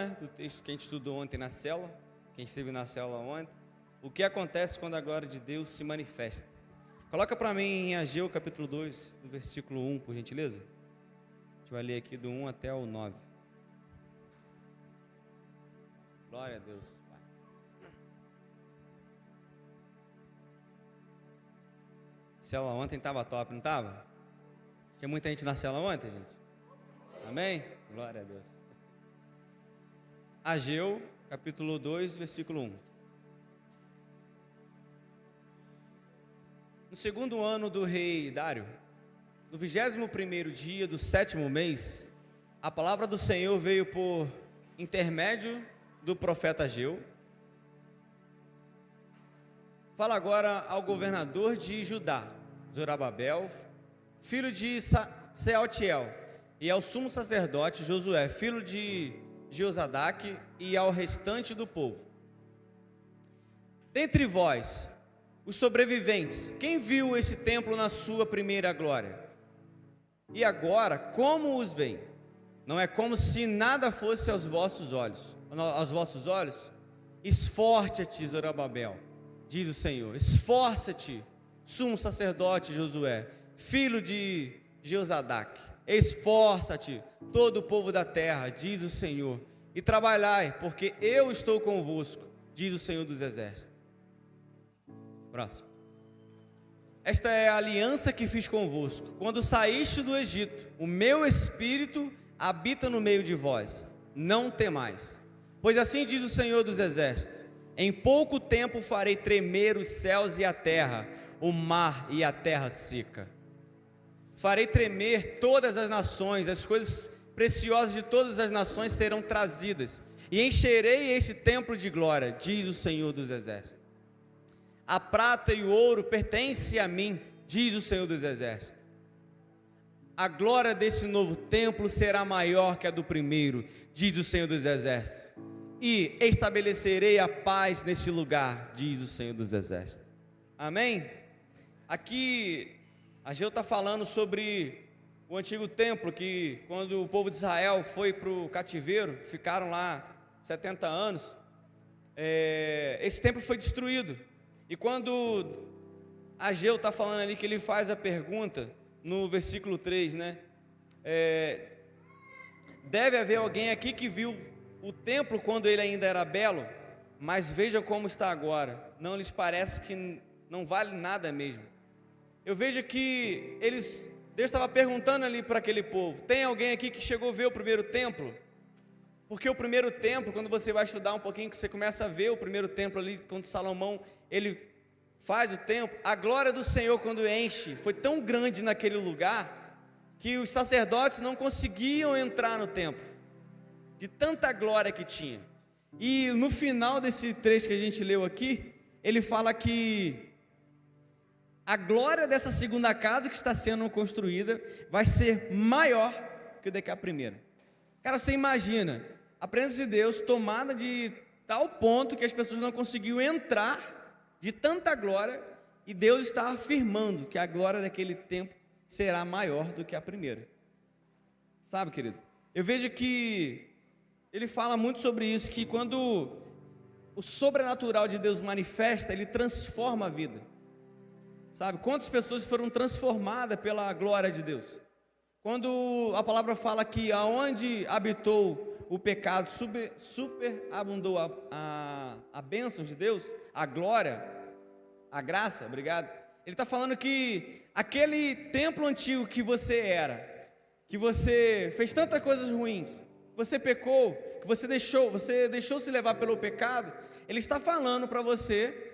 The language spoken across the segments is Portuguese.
né, do texto que a gente estudou ontem na célula, quem esteve na célula ontem, o que acontece quando a glória de Deus se manifesta. Coloca para mim em Ageu capítulo 2, do versículo 1, por gentileza. A gente vai ler aqui do 1 até o 9. Glória a Deus, Pai. Célula ontem estava top, não estava? Tinha muita gente na célula ontem, gente? Amém? Glória a Deus. Ageu, capítulo 2, versículo 1. No segundo ano do rei Dário, no 21º dia do 7º mês, a palavra do Senhor veio por intermédio do profeta Ageu. Fala agora ao governador de Judá, Zorobabel, filho de Sealtiel, e ao sumo sacerdote Josué, filho de Josadaque, e ao restante do povo. Dentre vós, os sobreviventes, quem viu esse templo na sua primeira glória? E agora, como os veem? Não é como se nada fosse aos vossos olhos. Aos vossos olhos? Esforça-te, Zorobabel, diz o Senhor. Esforça-te, sumo sacerdote Josué, filho de Josadaque. Esforça-te, todo o povo da terra, diz o Senhor, e trabalhai, porque eu estou convosco, diz o Senhor dos exércitos. Próximo. Esta é a aliança que fiz convosco, quando saíste do Egito. O meu espírito habita no meio de vós. Não temais, pois assim diz o Senhor dos exércitos: em pouco tempo farei tremer os céus e a terra, o mar e a terra seca. Farei tremer todas as nações, as coisas preciosas de todas as nações serão trazidas, e encherei esse templo de glória, diz o Senhor dos exércitos. A prata e o ouro pertencem a mim, diz o Senhor dos exércitos. A glória desse novo templo será maior que a do primeiro, diz o Senhor dos exércitos. E estabelecerei a paz neste lugar, diz o Senhor dos exércitos. Amém? Aqui, Ageu está falando sobre o antigo templo, que quando o povo de Israel foi para o cativeiro, ficaram lá 70 anos, esse templo foi destruído. E quando Ageu está falando ali, que ele faz a pergunta no versículo 3, né? Deve haver alguém aqui que viu o templo quando ele ainda era belo, mas veja como está agora. Não lhes parece que não vale nada mesmo? Eu vejo que Deus estava perguntando ali para aquele povo: tem alguém aqui que chegou a ver o primeiro templo? Porque o primeiro templo, quando você vai estudar um pouquinho, que você começa a ver o primeiro templo ali, quando Salomão, ele faz o templo, a glória do Senhor, quando enche, foi tão grande naquele lugar, que os sacerdotes não conseguiam entrar no templo, de tanta glória que tinha. E no final desse trecho que a gente leu aqui, ele fala que a glória dessa segunda casa que está sendo construída vai ser maior que a primeira. Cara, você imagina a presença de Deus tomada de tal ponto que as pessoas não conseguiam entrar, de tanta glória, e Deus está afirmando que a glória daquele tempo será maior do que a primeira. Sabe, querido? Eu vejo que ele fala muito sobre isso, que quando o sobrenatural de Deus manifesta, ele transforma a vida. Sabe? Quantas pessoas foram transformadas pela glória de Deus? Quando a palavra fala que aonde habitou o pecado, superabundou a bênção de Deus, a glória, a graça, obrigado. Ele está falando que aquele templo antigo que você era, que você fez tantas coisas ruins, você pecou, que você deixou se levar pelo pecado, ele está falando para você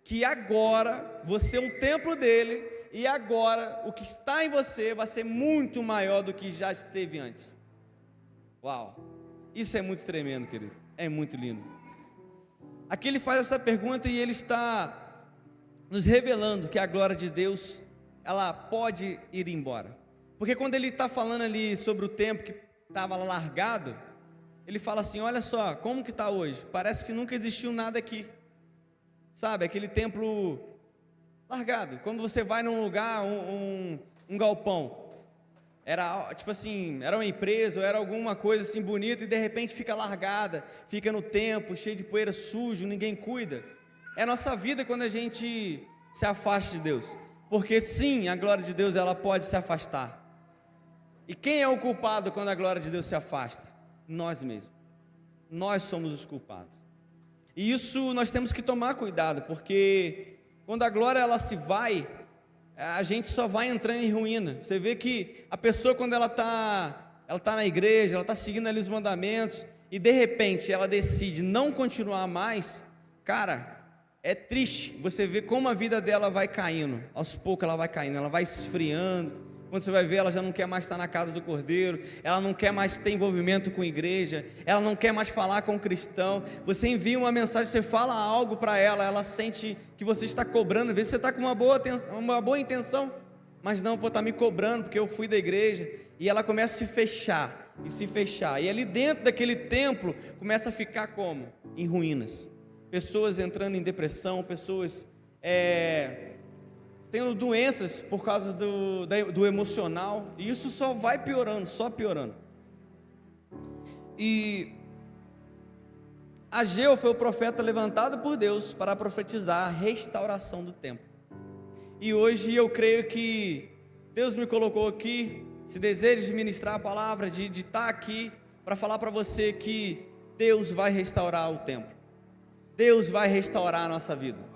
que agora você é um templo dele, e agora o que está em você vai ser muito maior do que já esteve antes. Uau, isso é muito tremendo, querido, é muito lindo. Aqui ele faz essa pergunta e ele está nos revelando que a glória de Deus, ela pode ir embora. Porque quando ele está falando ali sobre o templo que estava largado, ele fala assim: olha só, como que está hoje? Parece que nunca existiu nada aqui. Sabe, aquele templo largado. Quando você vai num lugar, um galpão, era tipo assim, era uma empresa ou era alguma coisa assim bonita e de repente fica largada, fica no tempo, cheio de poeira, sujo, ninguém cuida. É a nossa vida quando a gente se afasta de Deus, porque sim, a glória de Deus ela pode se afastar. E quem é o culpado quando a glória de Deus se afasta? Nós mesmos. Nós somos os culpados. E isso nós temos que tomar cuidado, porque quando a glória ela se vai, a gente só vai entrando em ruína. Você vê que a pessoa quando ela tá na igreja, ela está seguindo ali os mandamentos, e de repente ela decide não continuar mais, cara, é triste. Você vê como a vida dela vai caindo, aos poucos ela vai caindo, ela vai esfriando. Quando você vai ver, ela já não quer mais estar na casa do Cordeiro, ela não quer mais ter envolvimento com a igreja, ela não quer mais falar com o cristão. Você envia uma mensagem, você fala algo para ela, ela sente que você está cobrando. Às vezes você está com uma boa intenção, mas não, está me cobrando porque eu fui da igreja. E ela começa a se fechar, e ali dentro daquele templo, começa a ficar como? Em ruínas. Pessoas entrando em depressão, pessoas tendo doenças por causa do emocional, e isso só vai piorando, só piorando. E Ageu foi o profeta levantado por Deus para profetizar a restauração do templo. E hoje eu creio que Deus me colocou aqui, se deseja de ministrar a palavra, de estar aqui para falar para você que Deus vai restaurar o templo. Deus vai restaurar a nossa vida.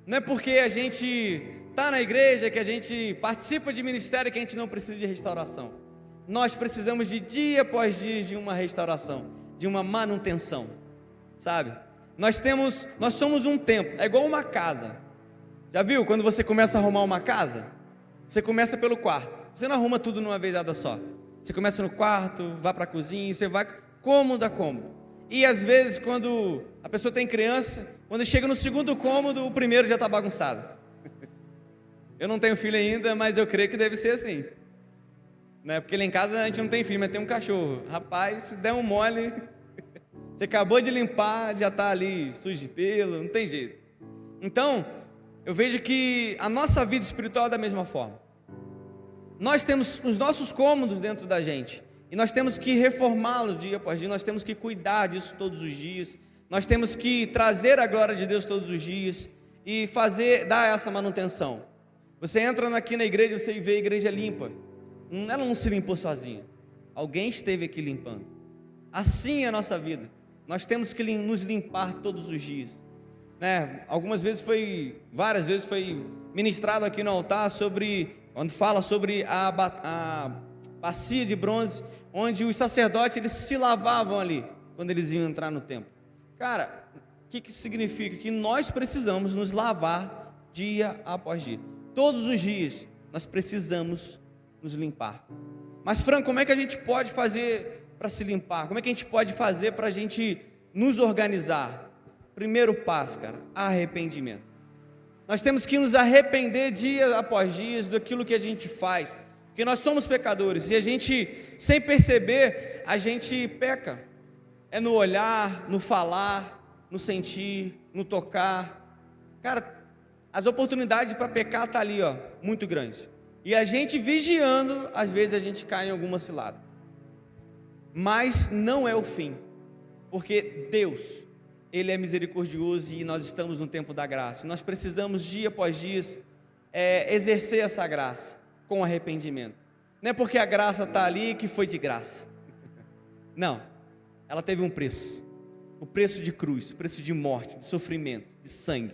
Não é porque a gente está na igreja, que a gente participa de ministério, que a gente não precisa de restauração. Nós precisamos de dia após dia de uma restauração, de uma manutenção, sabe? Nós somos um templo, é igual uma casa. Já viu quando você começa a arrumar uma casa? Você começa pelo quarto, você não arruma tudo numa vezada só. Você começa no quarto, vai para a cozinha, você vai cômodo a cômodo. E às vezes quando a pessoa tem criança, quando chega no segundo cômodo, o primeiro já está bagunçado. Eu não tenho filho ainda, mas eu creio que deve ser assim, né? Porque lá em casa a gente não tem filho, mas tem um cachorro. Rapaz, se der um mole, você acabou de limpar, já está ali sujo de pelo, não tem jeito. Então, eu vejo que a nossa vida espiritual é da mesma forma. Nós temos os nossos cômodos dentro da gente, e nós temos que reformá-los dia após dia, nós temos que cuidar disso todos os dias, nós temos que trazer a glória de Deus todos os dias, e dar essa manutenção. Você entra aqui na igreja, você vê a igreja limpa, ela não se limpou sozinha, alguém esteve aqui limpando. Assim é a nossa vida, nós temos que nos limpar todos os dias, né? Várias vezes foi ministrado aqui no altar onde fala sobre a bacia de bronze, onde os sacerdotes eles se lavavam ali, quando eles iam entrar no templo. Cara, o que significa? Que nós precisamos nos lavar dia após dia, todos os dias nós precisamos nos limpar. Mas Fran, como é que a gente pode fazer para se limpar? Como é que a gente pode fazer para a gente nos organizar? Primeiro passo, cara, arrependimento. Nós temos que nos arrepender dia após dia daquilo que a gente faz, porque nós somos pecadores, e a gente, sem perceber, a gente peca. É no olhar, no falar, no sentir, no tocar. Cara, as oportunidades para pecar estão ali, muito grandes. E a gente vigiando, às vezes a gente cai em alguma cilada. Mas não é o fim, porque Deus, Ele é misericordioso e nós estamos no tempo da graça. Nós precisamos, dia após dia, exercer essa graça com arrependimento. Não é porque a graça está ali que foi de graça. Não, ela teve um preço. O preço de cruz, o preço de morte, de sofrimento, de sangue.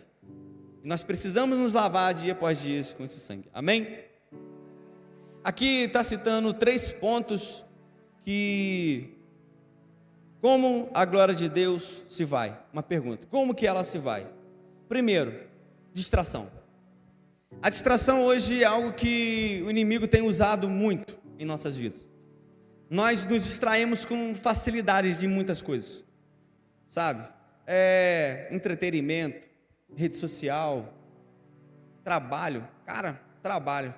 E nós precisamos nos lavar dia após dia com esse sangue. Amém? Aqui está citando 3 pontos como a glória de Deus se vai. Uma pergunta, como que ela se vai? Primeiro, distração. A distração hoje é algo que o inimigo tem usado muito em nossas vidas. Nós nos distraímos com facilidade de muitas coisas, sabe? Entretenimento, rede social, trabalho. Cara, trabalho.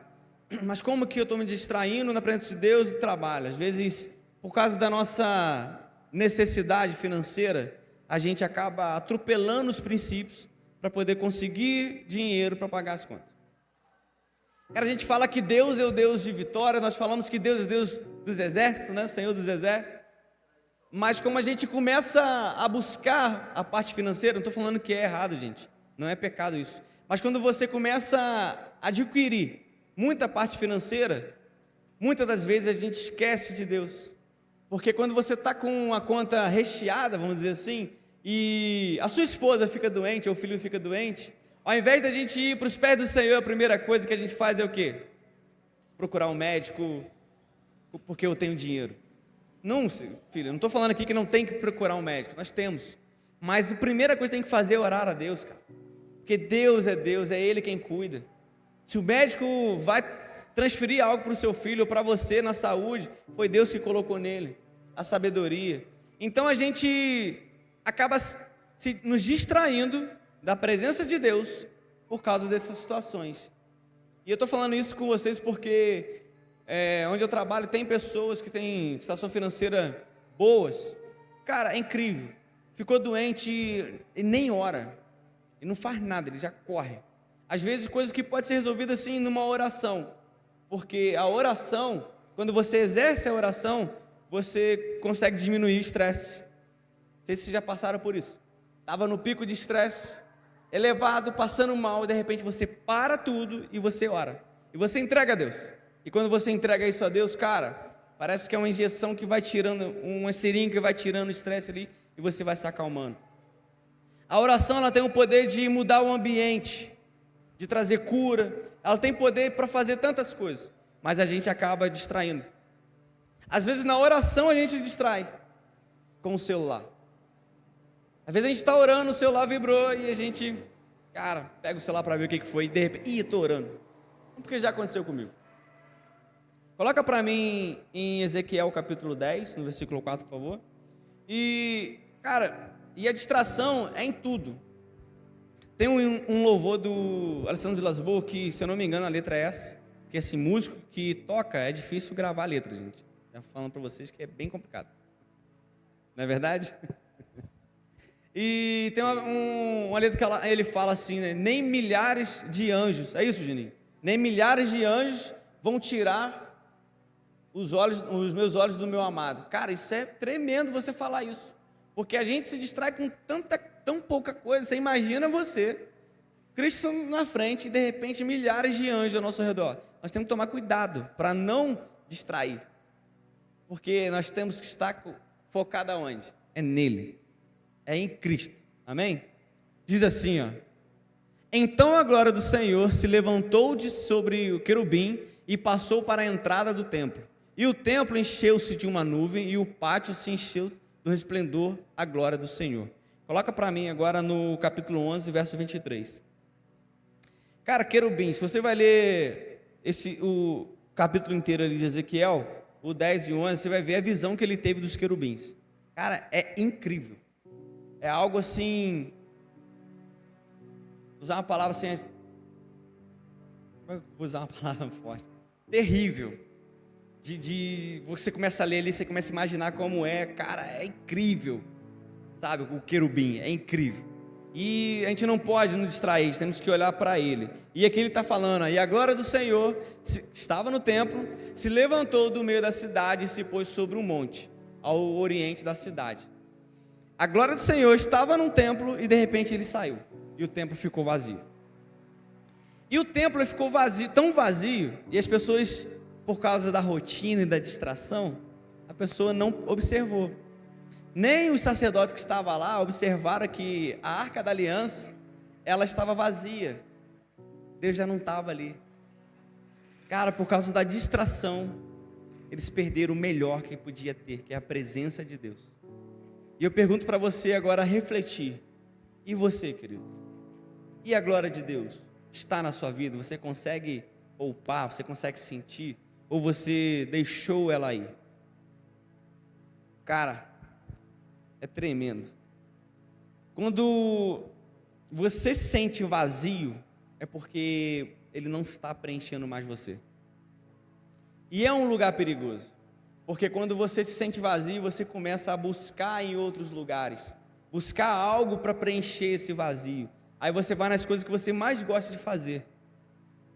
Mas como que eu estou me distraindo na presença de Deus e trabalho? Às vezes, por causa da nossa necessidade financeira, a gente acaba atropelando os princípios para poder conseguir dinheiro para pagar as contas. Cara, a gente fala que Deus é o Deus de vitória, nós falamos que Deus é o Deus dos exércitos, né? Senhor dos exércitos. Mas como a gente começa a buscar a parte financeira, não estou falando que é errado, gente, não é pecado isso. Mas quando você começa a adquirir muita parte financeira, muitas das vezes a gente esquece de Deus. Porque quando você está com a conta recheada, vamos dizer assim, e a sua esposa fica doente, ou o filho fica doente, ao invés da gente ir para os pés do Senhor, a primeira coisa que a gente faz é o quê? Procurar um médico, porque eu tenho dinheiro. Não, filho, não estou falando aqui que não tem que procurar um médico, nós temos. Mas a primeira coisa que tem que fazer é orar a Deus, cara. Porque Deus, é Ele quem cuida. Se o médico vai transferir algo para o seu filho ou para você na saúde, foi Deus que colocou nele a sabedoria. Então a gente acaba nos distraindo da presença de Deus por causa dessas situações. E eu estou falando isso com vocês porque onde eu trabalho tem pessoas que têm situação financeira boas. Cara, é incrível. Ficou doente e nem ora, e não faz nada, ele já corre. Às vezes coisas que podem ser resolvidas assim numa oração, porque a oração, quando você exerce a oração, você consegue diminuir o estresse. Não sei se vocês já passaram por isso. Estava no pico de estresse elevado, passando mal, e de repente você para tudo e você ora, e você entrega a Deus. E quando você entrega isso a Deus, cara, parece que é uma injeção que vai tirando, uma seringa que vai tirando o estresse ali, e você vai se acalmando. A oração, ela tem o poder de mudar o ambiente, de trazer cura, ela tem poder para fazer tantas coisas, mas a gente acaba distraindo. Às vezes na oração a gente se distrai com o celular. Às vezes a gente está orando, o celular vibrou e a gente, cara, pega o celular para ver o que foi e de repente, estou orando. Porque já aconteceu comigo. Coloca para mim em Ezequiel capítulo 10, no versículo 4, por favor. E, cara, e a distração é em tudo. Tem um louvor do Alessandro Vilas Boas que, se eu não me engano, a letra é essa. Porque esse músico que toca, é difícil gravar a letra, gente. Já falando para vocês que é bem complicado. Não é verdade? E tem uma letra que ele fala assim, né? Nem milhares de anjos, é isso, Juninho? Nem milhares de anjos vão tirar os meus olhos do meu amado. Cara, isso é tremendo você falar isso. Porque a gente se distrai com tão pouca coisa. Você imagina você, Cristo na frente e de repente milhares de anjos ao nosso redor. Nós temos que tomar cuidado para não distrair. Porque nós temos que estar focado aonde? É nele. É em Cristo, amém? Diz assim, ó: então a glória do Senhor se levantou de sobre o querubim e passou para a entrada do templo, e o templo encheu-se de uma nuvem, e o pátio se encheu do resplendor à glória do Senhor. Coloca para mim agora no capítulo 11, verso 23. Cara, querubim, se você vai ler o capítulo inteiro ali de Ezequiel, o 10 e 11, você vai ver a visão que ele teve dos querubins. Cara, é incrível. É algo assim, usar uma palavra assim, vou usar uma palavra forte, terrível, você começa a ler ali, você começa a imaginar como é, cara, é incrível, sabe, o querubim, é incrível, e a gente não pode nos distrair, temos que olhar para ele, e aqui ele está falando, e a glória do Senhor estava no templo, se levantou do meio da cidade e se pôs sobre um monte, ao oriente da cidade. A glória do Senhor estava num templo e de repente ele saiu. E o templo ficou vazio. E o templo ficou vazio, tão vazio, e as pessoas, por causa da rotina e da distração, a pessoa não observou. Nem os sacerdotes que estavam lá observaram que a Arca da Aliança, ela estava vazia. Deus já não estava ali. Cara, por causa da distração, eles perderam o melhor que podia ter, que é a presença de Deus. E eu pergunto para você agora refletir. E você, querido? E a glória de Deus está na sua vida? Você consegue poupar? Você consegue sentir? Ou você deixou ela aí? Cara, é tremendo. Quando você sente vazio, é porque ele não está preenchendo mais você. E é um lugar perigoso. Porque quando você se sente vazio, você começa a buscar em outros lugares, buscar algo para preencher esse vazio. Aí você vai nas coisas que você mais gosta de fazer.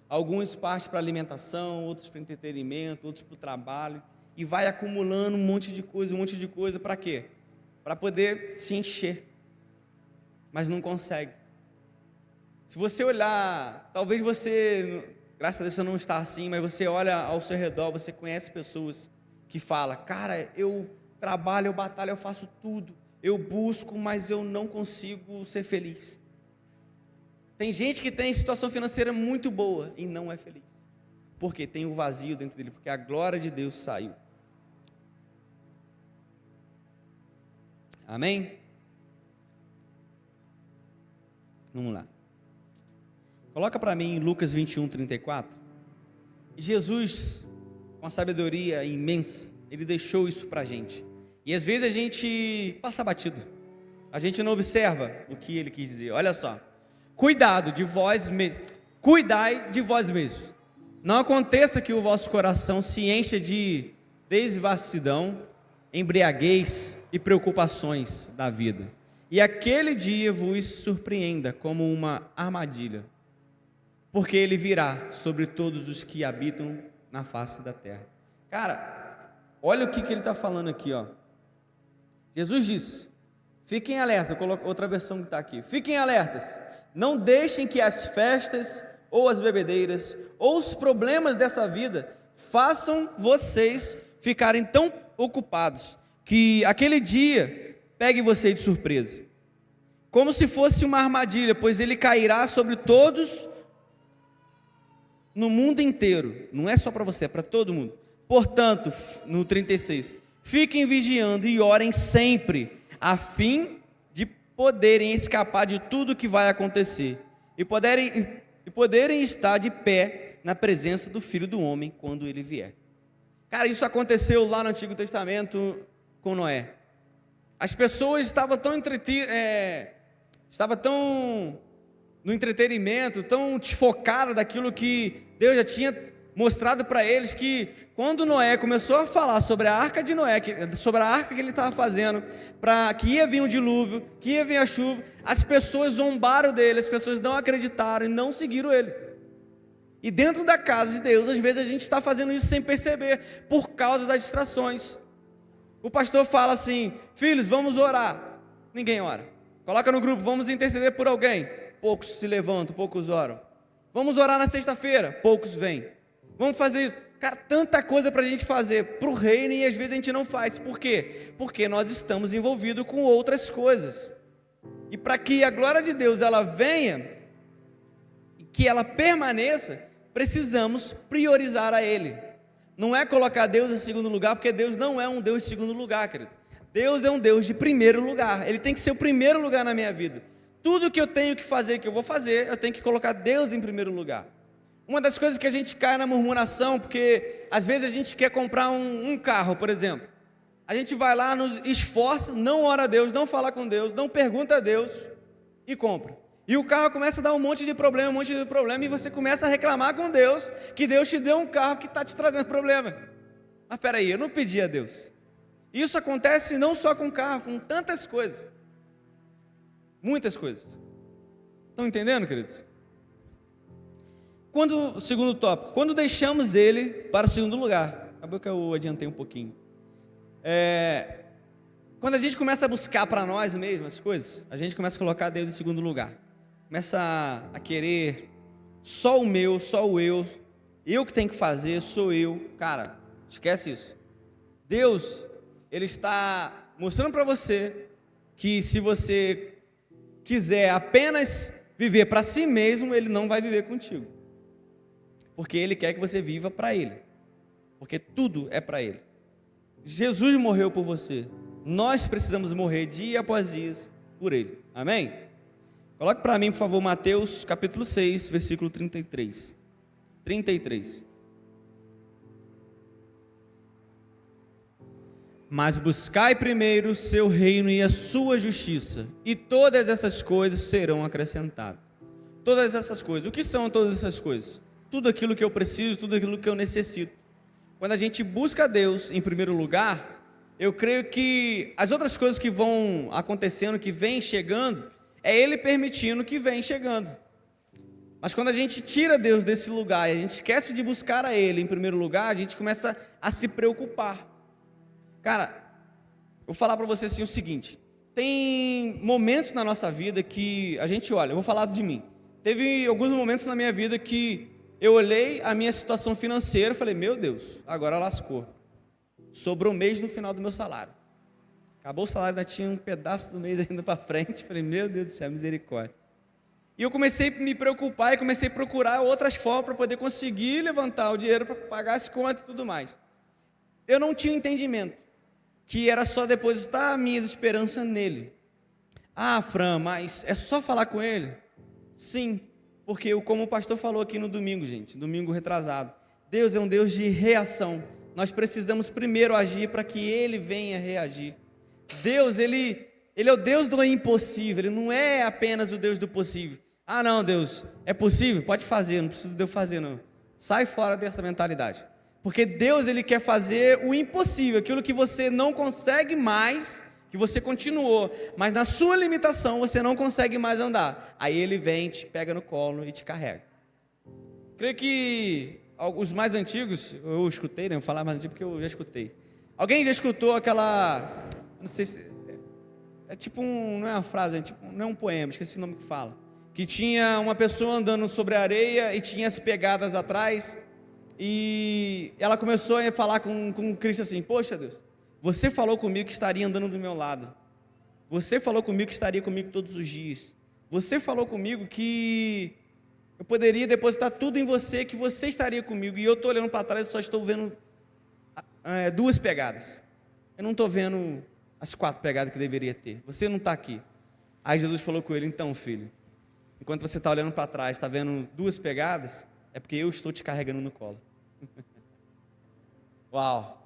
Alguns partem para alimentação, outros para entretenimento, outros para o trabalho, e vai acumulando um monte de coisa, para quê? Para poder se encher, mas não consegue. Se você olhar, talvez você, graças a Deus você não está assim, mas você olha ao seu redor, você conhece pessoas que falam, cara, eu trabalho, eu batalho, eu faço tudo, eu busco, mas eu não consigo ser feliz. Tem gente que tem situação financeira muito boa e não é feliz. Porque tem o vazio dentro dele, porque a glória de Deus saiu. Amém? Vamos lá. Coloca para mim Lucas 21:34. Jesus, com a sabedoria imensa, ele deixou isso para a gente. E às vezes a gente passa batido. A gente não observa o que ele quis dizer. Olha só. Cuidai de vós mesmos. Não aconteça que o vosso coração se encha de devassidão, embriaguez e preocupações da vida. E aquele dia vos surpreenda como uma armadilha, porque ele virá sobre todos os que habitam na face da terra. Cara, olha o que ele está falando aqui, ó. Jesus disse, fiquem alertas, outra versão que está aqui, fiquem alertas, não deixem que as festas, ou as bebedeiras, ou os problemas dessa vida, façam vocês ficarem tão ocupados, que aquele dia pegue vocês de surpresa, como se fosse uma armadilha, pois ele cairá sobre todos, no mundo inteiro, não é só para você, é para todo mundo. Portanto, no 36, fiquem vigiando e orem sempre, a fim de poderem escapar de tudo que vai acontecer e poderem estar de pé na presença do Filho do Homem quando ele vier. Cara, isso aconteceu lá no Antigo Testamento com Noé. As pessoas estavam tão no entretenimento, tão desfocadas daquilo que Deus já tinha mostrado para eles, que quando Noé começou a falar sobre a arca de Noé, sobre a arca que ele estava fazendo, para que ia vir um dilúvio, que ia vir a chuva, as pessoas zombaram dele, as pessoas não acreditaram e não seguiram ele. E dentro da casa de Deus, às vezes a gente está fazendo isso sem perceber, por causa das distrações. O pastor fala assim, filhos, vamos orar. Ninguém ora. Coloca no grupo, vamos interceder por alguém. Poucos se levantam, poucos oram. Vamos orar na sexta-feira, poucos vêm. Vamos fazer isso. Cara, tanta coisa para a gente fazer para o reino e às vezes a gente não faz. Por quê? Porque nós estamos envolvidos com outras coisas. E para que a glória de Deus ela venha, que ela permaneça, precisamos priorizar a Ele. Não é colocar Deus em segundo lugar, porque Deus não é um Deus de segundo lugar, querido. Deus é um Deus de primeiro lugar. Ele tem que ser o primeiro lugar na minha vida. Tudo que eu tenho que fazer, que eu vou fazer, eu tenho que colocar Deus em primeiro lugar. Uma das coisas que a gente cai na murmuração, porque às vezes a gente quer comprar um carro, por exemplo. A gente vai lá, nos esforça, não ora a Deus, não fala com Deus, não pergunta a Deus e compra. E o carro começa a dar um monte de problema, e você começa a reclamar com Deus, que Deus te deu um carro que está te trazendo problema. Mas peraí, eu não pedi a Deus. Isso acontece não só com carro, com tantas coisas. Muitas coisas. Estão entendendo, queridos? Segundo tópico, quando deixamos ele para o segundo lugar. Acabou que eu adiantei um pouquinho. Quando a gente começa a buscar para nós mesmos as coisas, a gente começa a colocar Deus em segundo lugar. Começa a querer só o meu, só o eu que tenho que fazer, sou eu. Cara, esquece isso. Deus, Ele está mostrando para você que se você quiser apenas viver para si mesmo, Ele não vai viver contigo. Porque Ele quer que você viva para Ele. Porque tudo é para Ele. Jesus morreu por você. Nós precisamos morrer dia após dia por Ele. Amém? Coloque para mim, por favor, Mateus capítulo 6, versículo 33. 33. Mas buscai primeiro o seu reino e a sua justiça, e todas essas coisas serão acrescentadas. Todas essas coisas. O que são todas essas coisas? Tudo aquilo que eu preciso, tudo aquilo que eu necessito. Quando a gente busca Deus em primeiro lugar, eu creio que as outras coisas que vão acontecendo, que vêm chegando, é Ele permitindo que vem chegando. Mas quando a gente tira Deus desse lugar e a gente esquece de buscar a Ele em primeiro lugar, a gente começa a se preocupar. Cara, eu vou falar para você assim o seguinte: tem momentos na nossa vida que a gente olha, eu vou falar de mim. Teve alguns momentos na minha vida que eu olhei a minha situação financeira e falei, meu Deus, agora lascou. Sobrou mês no final do meu salário. Acabou o salário, ainda tinha um pedaço do mês ainda para frente. Falei, meu Deus do céu, misericórdia. E eu comecei a me preocupar e comecei a procurar outras formas para poder conseguir levantar o dinheiro para pagar as contas e tudo mais. Eu não tinha entendimento que era só depositar minhas esperanças nele. Ah, Fran, mas é só falar com ele? Sim, porque como o pastor falou aqui no domingo, gente, domingo retrasado, Deus é um Deus de reação. Nós precisamos primeiro agir para que Ele venha reagir. Deus, Ele é o Deus do impossível, Ele não é apenas o Deus do possível. Ah não, Deus, é possível? Pode fazer, não precisa de eu fazer não. Sai fora dessa mentalidade. Porque Deus, Ele quer fazer o impossível, aquilo que você não consegue mais, que você continuou, mas na sua limitação você não consegue mais andar. Aí Ele vem, te pega no colo e te carrega. Creio que os mais antigos, eu escutei, né? Vou falar mais antigo porque eu já escutei. Alguém já escutou aquela, não sei se, é tipo não é uma frase, não é um poema, esqueci o nome que fala. Que tinha uma pessoa andando sobre a areia e tinha as pegadas atrás, e ela começou a falar com Cristo assim, poxa Deus, você falou comigo que estaria andando do meu lado, você falou comigo que estaria comigo todos os dias, você falou comigo que eu poderia depositar tudo em você, que você estaria comigo, e eu estou olhando para trás e só estou vendo 2 pegadas, eu não estou vendo as 4 pegadas que deveria ter, você não está aqui. Aí Jesus falou com ele, então filho, enquanto você está olhando para trás, está vendo 2 pegadas, é porque eu estou te carregando no colo. Uau!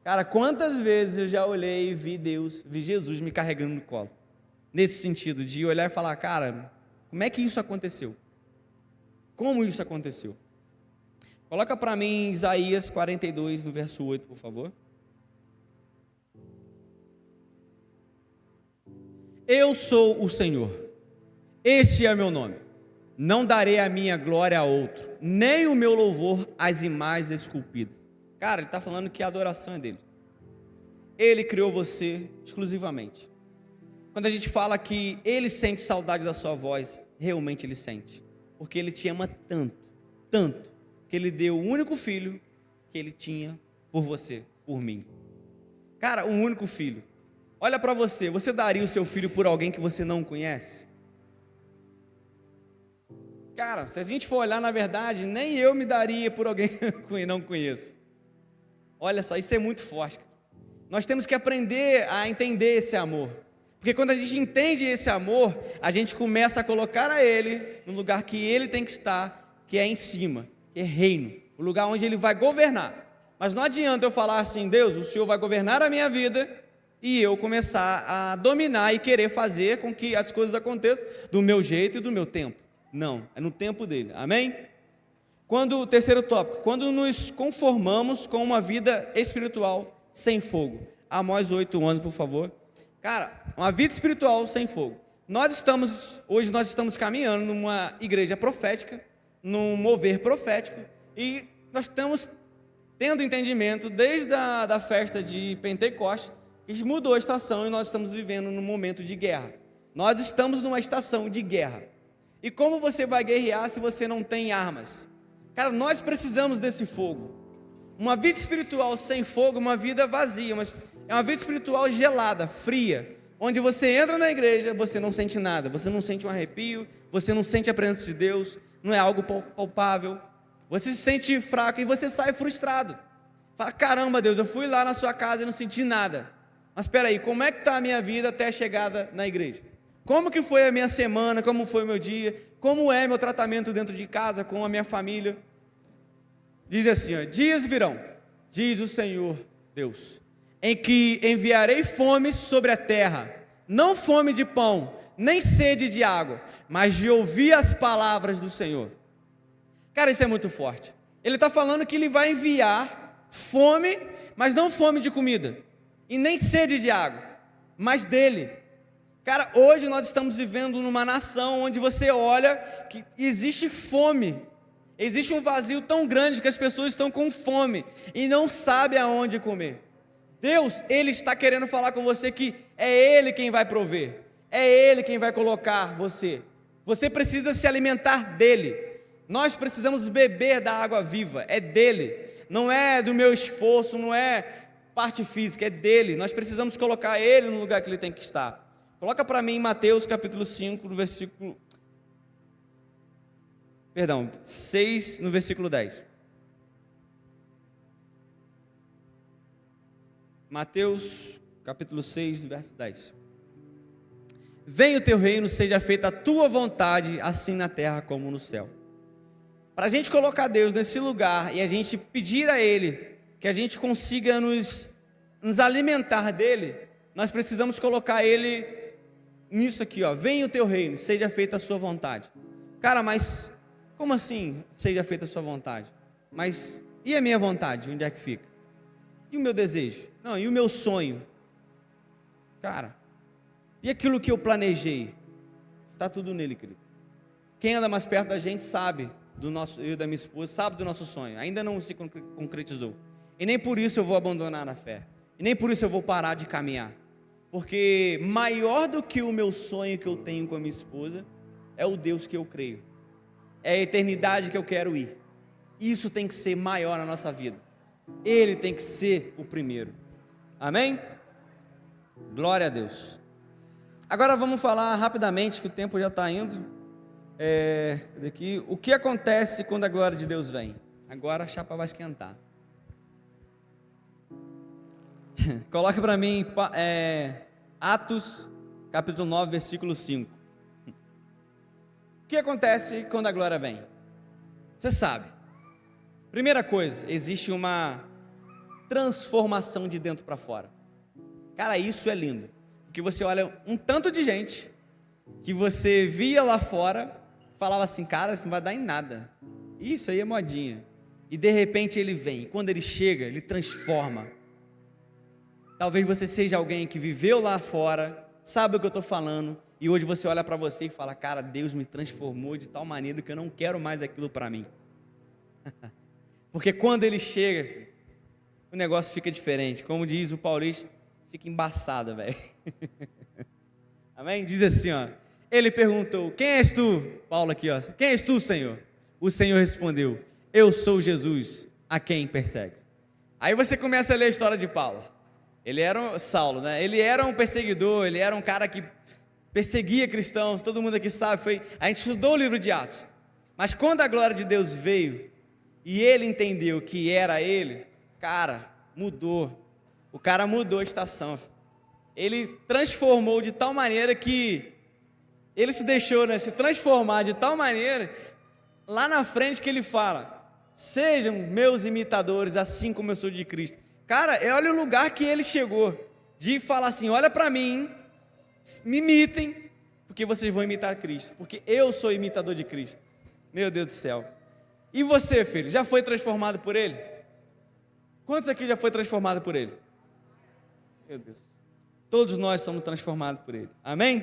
Cara, quantas vezes eu já olhei e vi Deus, vi Jesus me carregando no colo. Nesse sentido, de olhar e falar, cara, como é que isso aconteceu? Como isso aconteceu? Coloca para mim Isaías 42, no verso 8, por favor. Eu sou o Senhor, este é meu nome, não darei a minha glória a outro, nem o meu louvor às imagens esculpidas. Cara, ele está falando que a adoração é dele. Ele criou você exclusivamente. Quando a gente fala que ele sente saudade da sua voz, realmente ele sente, porque ele te ama tanto, tanto, que ele deu o único filho que ele tinha por você, por mim. Cara, um único filho. Olha para você, você daria o seu filho por alguém que você não conhece? Cara, se a gente for olhar, na verdade, nem eu me daria por alguém que não conheço. Olha só, isso é muito forte. Nós temos que aprender a entender esse amor. Porque quando a gente entende esse amor, a gente começa a colocar a Ele no lugar que Ele tem que estar, que é em cima, que é reino, o lugar onde Ele vai governar. Mas não adianta eu falar assim, Deus, o Senhor vai governar a minha vida, e eu começar a dominar e querer fazer com que as coisas aconteçam do meu jeito e do meu tempo. Não, é no tempo dele, amém? O terceiro tópico, quando nos conformamos com uma vida espiritual sem fogo. Amós 8:11, por favor. Cara, uma vida espiritual sem fogo. Hoje nós estamos caminhando numa igreja profética, num mover profético, e nós estamos tendo entendimento desde da festa de Pentecostes, que mudou a estação e nós estamos vivendo num momento de guerra. Nós estamos numa estação de guerra. E como você vai guerrear se você não tem armas? Cara, nós precisamos desse fogo. Uma vida espiritual sem fogo é uma vida vazia, mas é uma vida espiritual gelada, fria, onde você entra na igreja, você não sente nada, você não sente um arrepio, você não sente a presença de Deus, não é algo palpável, você se sente fraco e você sai frustrado. Fala, caramba Deus, eu fui lá na sua casa e não senti nada, mas espera aí, como é que está a minha vida até a chegada na igreja? Como que foi a minha semana, como foi o meu dia, como é meu tratamento dentro de casa com a minha família? Diz assim, ó, dias virão, diz o Senhor Deus, em que enviarei fome sobre a terra, não fome de pão, nem sede de água, mas de ouvir as palavras do Senhor. Cara, isso é muito forte. Ele está falando que ele vai enviar fome, mas não fome de comida, e nem sede de água, mas dele. Cara, hoje nós estamos vivendo numa nação onde você olha que existe fome. Existe um vazio tão grande que as pessoas estão com fome e não sabem aonde comer. Deus, Ele está querendo falar com você que é Ele quem vai prover. É Ele quem vai colocar você. Você precisa se alimentar dEle. Nós precisamos beber da água viva. É dEle. Não é do meu esforço, não é parte física, é dEle. Nós precisamos colocar Ele no lugar que Ele tem que estar. Coloca para mim em Mateus capítulo 5, no versículo... 6, no versículo 10. Mateus capítulo 6, no verso 10. Venha o teu reino, seja feita a tua vontade, assim na terra como no céu. Para a gente colocar Deus nesse lugar e a gente pedir a Ele que a gente consiga nos alimentar dEle, nós precisamos colocar Ele nisso aqui, ó. Venha o teu reino, seja feita a sua vontade. Cara, mas como assim seja feita a sua vontade? Mas e a minha vontade, onde é que fica? E o meu desejo? Não, e o meu sonho? Cara, e aquilo que eu planejei? Está tudo nele, querido. Quem anda mais perto da gente sabe do nosso, eu e da minha esposa, sabe do nosso sonho. Ainda não se concretizou. E nem por isso eu vou abandonar a fé. E nem por isso eu vou parar de caminhar. Porque maior do que o meu sonho que eu tenho com a minha esposa é o Deus que eu creio. É a eternidade que eu quero ir. Isso tem que ser maior na nossa vida. Ele tem que ser o primeiro. Amém? Glória a Deus. Agora vamos falar rapidamente, que o tempo já está indo. O que acontece quando a glória de Deus vem? Agora a chapa vai esquentar. Coloque para mim Atos capítulo 9, versículo 5. O que acontece quando a glória vem? Você sabe. Primeira coisa, existe uma transformação de dentro para fora. Cara, isso é lindo. Porque você olha um tanto de gente que você via lá fora, falava assim, cara, isso não vai dar em nada. Isso aí é modinha. E de repente ele vem. E quando ele chega, ele transforma. Talvez você seja alguém que viveu lá fora, sabe o que eu estou falando, e hoje você olha para você e fala, cara, Deus me transformou de tal maneira que eu não quero mais aquilo para mim. Porque quando ele chega, o negócio fica diferente. Como diz o paulista, fica embaçado, velho. Amém? Diz assim, ó. Ele perguntou, quem és tu? Paulo aqui, ó. Quem és tu, Senhor? O Senhor respondeu, eu sou Jesus, a quem persegue. Aí você começa a ler a história de Paulo. Ele era Saulo, né? Ele era um perseguidor, ele era um cara que perseguia cristãos, todo mundo aqui sabe, a gente estudou o livro de Atos. Mas quando a glória de Deus veio, e ele entendeu que era ele, cara, mudou. O cara mudou a estação. Ele transformou de tal maneira que ele se deixou, né, se transformar de tal maneira, lá na frente que ele fala, sejam meus imitadores, assim como eu sou de Cristo. Cara, olha o lugar que ele chegou, de falar assim, olha para mim, me imitem, porque vocês vão imitar Cristo, porque eu sou imitador de Cristo. Meu Deus do céu. E você, filho, já foi transformado por ele? Quantos aqui já foi transformado por ele? Meu Deus. Todos nós somos transformados por ele. Amém?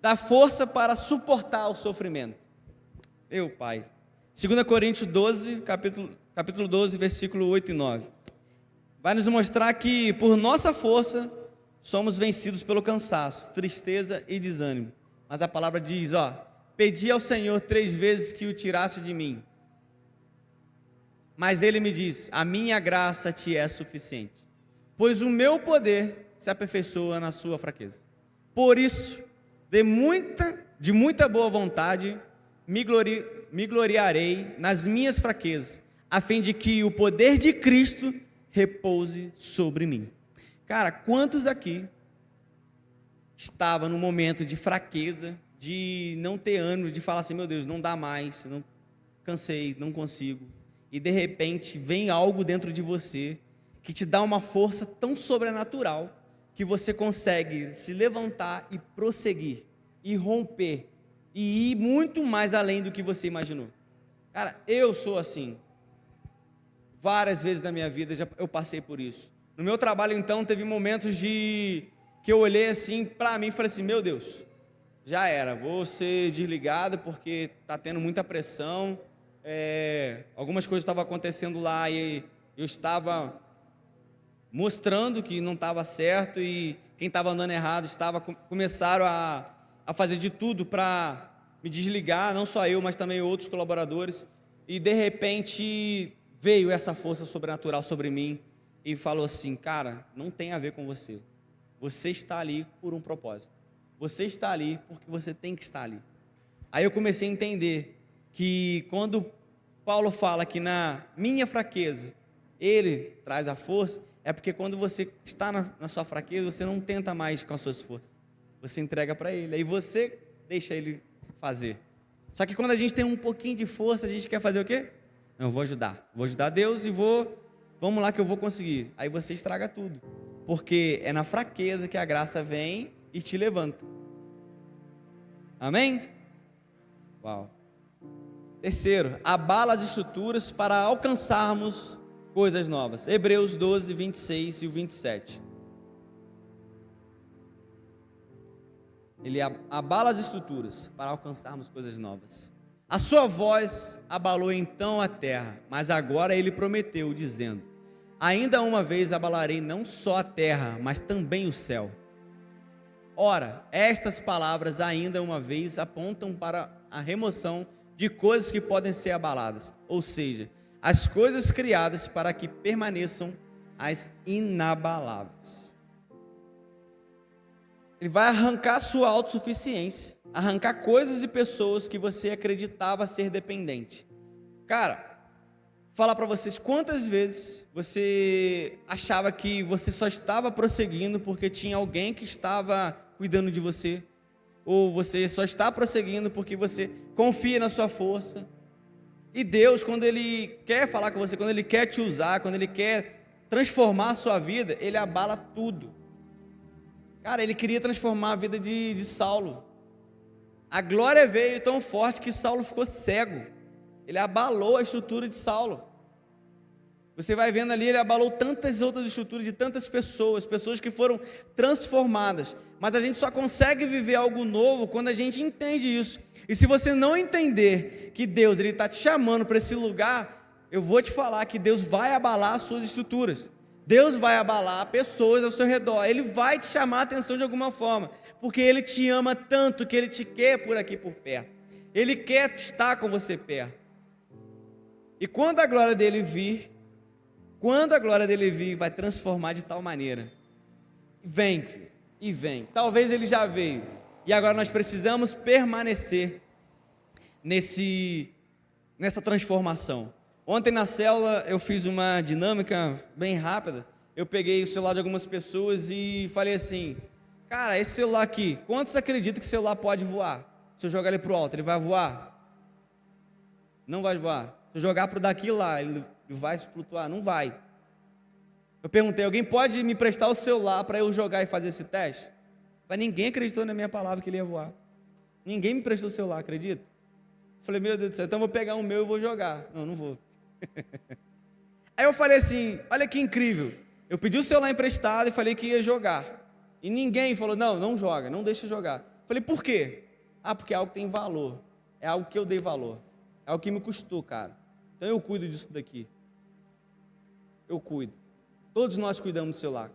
Dá força para suportar o sofrimento. Meu Pai. 2 Coríntios 12, capítulo 12, versículo 8 e 9. Vai nos mostrar que por nossa força somos vencidos pelo cansaço, tristeza e desânimo. Mas a palavra diz, ó, pedi ao Senhor 3 vezes que o tirasse de mim. Mas ele me disse, a minha graça te é suficiente, pois o meu poder se aperfeiçoa na sua fraqueza. Por isso, de muita boa vontade, me gloriarei nas minhas fraquezas, a fim de que o poder de Cristo repouse sobre mim. Cara, quantos aqui estavam no momento de fraqueza, de não ter ânimo, de falar assim, meu Deus, não dá mais, não cansei, não consigo, e de repente vem algo dentro de você, que te dá uma força tão sobrenatural, que você consegue se levantar e prosseguir, e romper, e ir muito mais além do que você imaginou. Cara, eu sou assim, várias vezes na minha vida eu passei por isso. No meu trabalho então teve momentos de que eu olhei assim para mim e falei assim, meu Deus, já era, vou ser desligado porque está tendo muita pressão, algumas coisas estavam acontecendo lá e eu estava mostrando que não estava certo e quem estava andando errado começaram a fazer de tudo para me desligar, não só eu, mas também outros colaboradores, e de repente veio essa força sobrenatural sobre mim e falou assim, cara, não tem a ver com você, você está ali por um propósito, você está ali porque você tem que estar ali. Aí eu comecei a entender que quando Paulo fala que na minha fraqueza ele traz a força, é porque quando você está na sua fraqueza, você não tenta mais com as suas forças, você entrega para ele, aí você deixa ele fazer. Só que quando a gente tem um pouquinho de força, a gente quer fazer o quê? Não, eu vou ajudar Deus e vamos lá que eu vou conseguir. Aí você estraga tudo, porque é na fraqueza que a graça vem e te levanta. Amém? Uau. Terceiro, abala as estruturas para alcançarmos coisas novas. Hebreus 12, 26 e o 27. Ele abala as estruturas para alcançarmos coisas novas. A sua voz abalou então a terra, mas agora ele prometeu, dizendo, ainda uma vez abalarei não só a terra, mas também o céu. Ora, estas palavras ainda uma vez apontam para a remoção de coisas que podem ser abaladas, ou seja, as coisas criadas para que permaneçam as inabaláveis. Ele vai arrancar sua autossuficiência, arrancar coisas e pessoas que você acreditava ser dependente. Cara, falar para vocês quantas vezes você achava que você só estava prosseguindo porque tinha alguém que estava cuidando de você, ou você só está prosseguindo porque você confia na sua força. E Deus, quando Ele quer falar com você, quando Ele quer te usar, quando Ele quer transformar a sua vida, Ele abala tudo. Cara, Ele queria transformar a vida de Saulo. A glória veio tão forte que Saulo ficou cego. Ele abalou a estrutura de Saulo. Você vai vendo ali, ele abalou tantas outras estruturas de tantas pessoas que foram transformadas. Mas a gente só consegue viver algo novo quando a gente entende isso. E se você não entender que Deus está te chamando para esse lugar, eu vou te falar que Deus vai abalar as suas estruturas. Deus vai abalar pessoas ao seu redor. Ele vai te chamar a atenção de alguma forma, porque Ele te ama tanto que Ele te quer por aqui por perto. Ele quer estar com você perto. E quando a glória dele vir, vai transformar de tal maneira. Vem, e vem. Talvez ele já veio. E agora nós precisamos permanecer nessa transformação. Ontem na célula eu fiz uma dinâmica bem rápida. Eu peguei o celular de algumas pessoas e falei assim, cara, esse celular aqui, quantos acreditam que esse celular pode voar? Se eu jogar ele para o alto, ele vai voar? Não vai voar. Se eu jogar para o daqui lá, ele vai flutuar? Não vai. Eu perguntei, alguém pode me prestar o celular para eu jogar e fazer esse teste? Mas ninguém acreditou na minha palavra que ele ia voar. Ninguém me prestou o celular, acredita? Eu falei, meu Deus do céu, então eu vou pegar o meu e vou jogar. Não vou. Aí eu falei assim, olha que incrível. Eu pedi o celular emprestado e falei que ia jogar. E ninguém falou, não joga, não deixa jogar. Eu falei, por quê? Porque é algo que tem valor. É algo que eu dei valor. É algo que me custou, cara. Então eu cuido disso daqui. Eu cuido. Todos nós cuidamos do celular.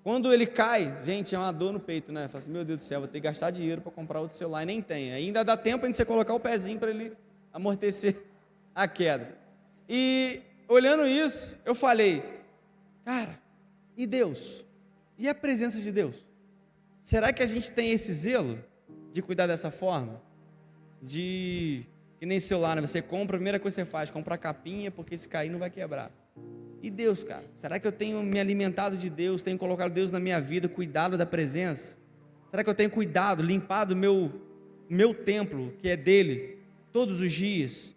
Quando ele cai, gente, é uma dor no peito, né? Fala assim, meu Deus do céu, vou ter que gastar dinheiro para comprar outro celular e nem tem. Ainda dá tempo de você colocar o pezinho para ele amortecer a queda. E olhando isso, eu falei, cara, e Deus? E a presença de Deus? Será que a gente tem esse zelo de cuidar dessa forma? Que nem celular, né? Você compra, a primeira coisa que você faz, compra a capinha, porque se cair não vai quebrar. E Deus, cara? Será que eu tenho me alimentado de Deus, tenho colocado Deus na minha vida, cuidado da presença? Será que eu tenho cuidado, limpado o meu templo, que é dele, todos os dias?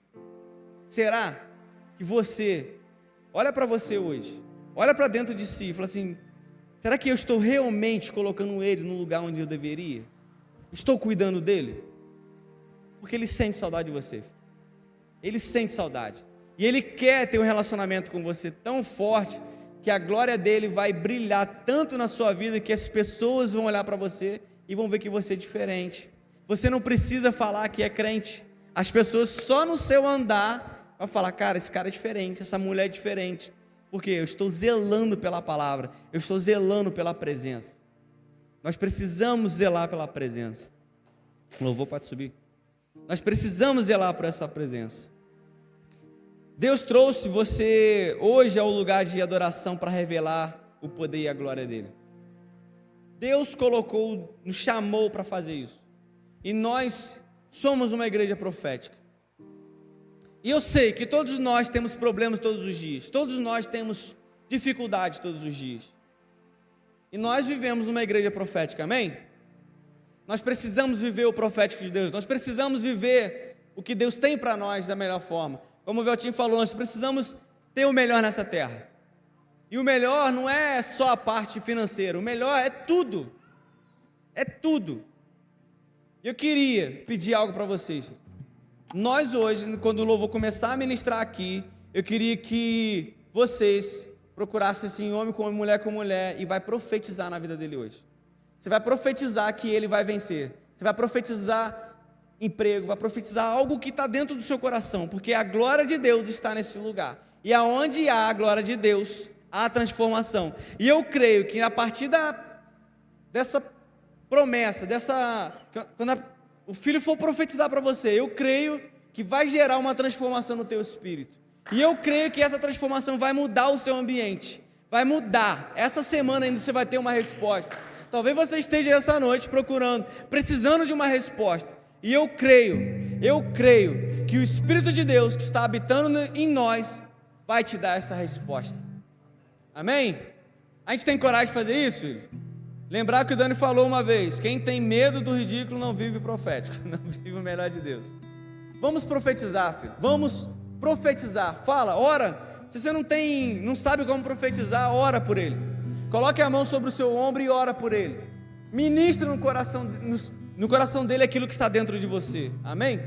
Será que você, olha para você hoje, olha para dentro de si e fala assim, será que eu estou realmente colocando ele no lugar onde eu deveria? Estou cuidando dele? Porque ele sente saudade de você. Ele sente saudade. E ele quer ter um relacionamento com você tão forte que a glória dele vai brilhar tanto na sua vida que as pessoas vão olhar para você e vão ver que você é diferente. Você não precisa falar que é crente. As pessoas só no seu andar vão falar: cara, esse cara é diferente, essa mulher é diferente. Porque eu estou zelando pela palavra, eu estou zelando pela presença. Nós precisamos zelar pela presença. O louvor pode subir. Nós precisamos zelar por essa presença. Deus trouxe você hoje ao lugar de adoração para revelar o poder e a glória dele. Deus nos chamou para fazer isso. E nós somos uma igreja profética. E eu sei que todos nós temos problemas todos os dias. Todos nós temos dificuldades todos os dias. E nós vivemos numa igreja profética, amém? Nós precisamos viver o profético de Deus. Nós precisamos viver o que Deus tem para nós da melhor forma. Como o Veltinho falou, nós precisamos ter o melhor nessa terra. E o melhor não é só a parte financeira. O melhor é tudo. É tudo. Eu queria pedir algo para vocês. Nós hoje, quando o louvor começar a ministrar aqui, eu queria que vocês procurassem assim, homem com mulher, e vai profetizar na vida dele hoje. Você vai profetizar que ele vai vencer. Você vai profetizar emprego, vai profetizar algo que está dentro do seu coração, porque a glória de Deus está nesse lugar. E aonde há a glória de Deus, há transformação. E eu creio que a partir dessa promessa, quando o Filho for profetizar para você, eu creio que vai gerar uma transformação no teu espírito. E eu creio que essa transformação vai mudar o seu ambiente. Vai mudar. Essa semana ainda você vai ter uma resposta. Talvez você esteja essa noite precisando de uma resposta. E eu creio que o Espírito de Deus que está habitando em nós vai te dar essa resposta. Amém? A gente tem coragem de fazer isso, filho? Lembrar que o Dani falou uma vez: quem tem medo do ridículo não vive profético, não vive o melhor de Deus. Vamos profetizar, filho. Vamos profetizar. Fala, ora. Se você não sabe como profetizar, ora por ele. Coloque a mão sobre o seu ombro e ora por ele. Ministra no coração dele aquilo que está dentro de você. Amém?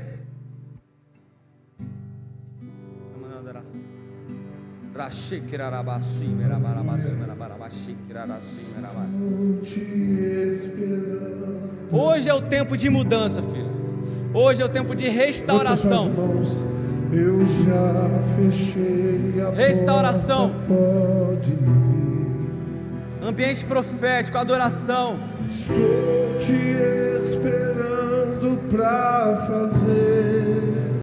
Hoje é o tempo de mudança, filho. Hoje é o tempo de restauração. Eu já fechei a restauração. Porta, pode vir. Ambiente profético, adoração. Estou te esperando pra fazer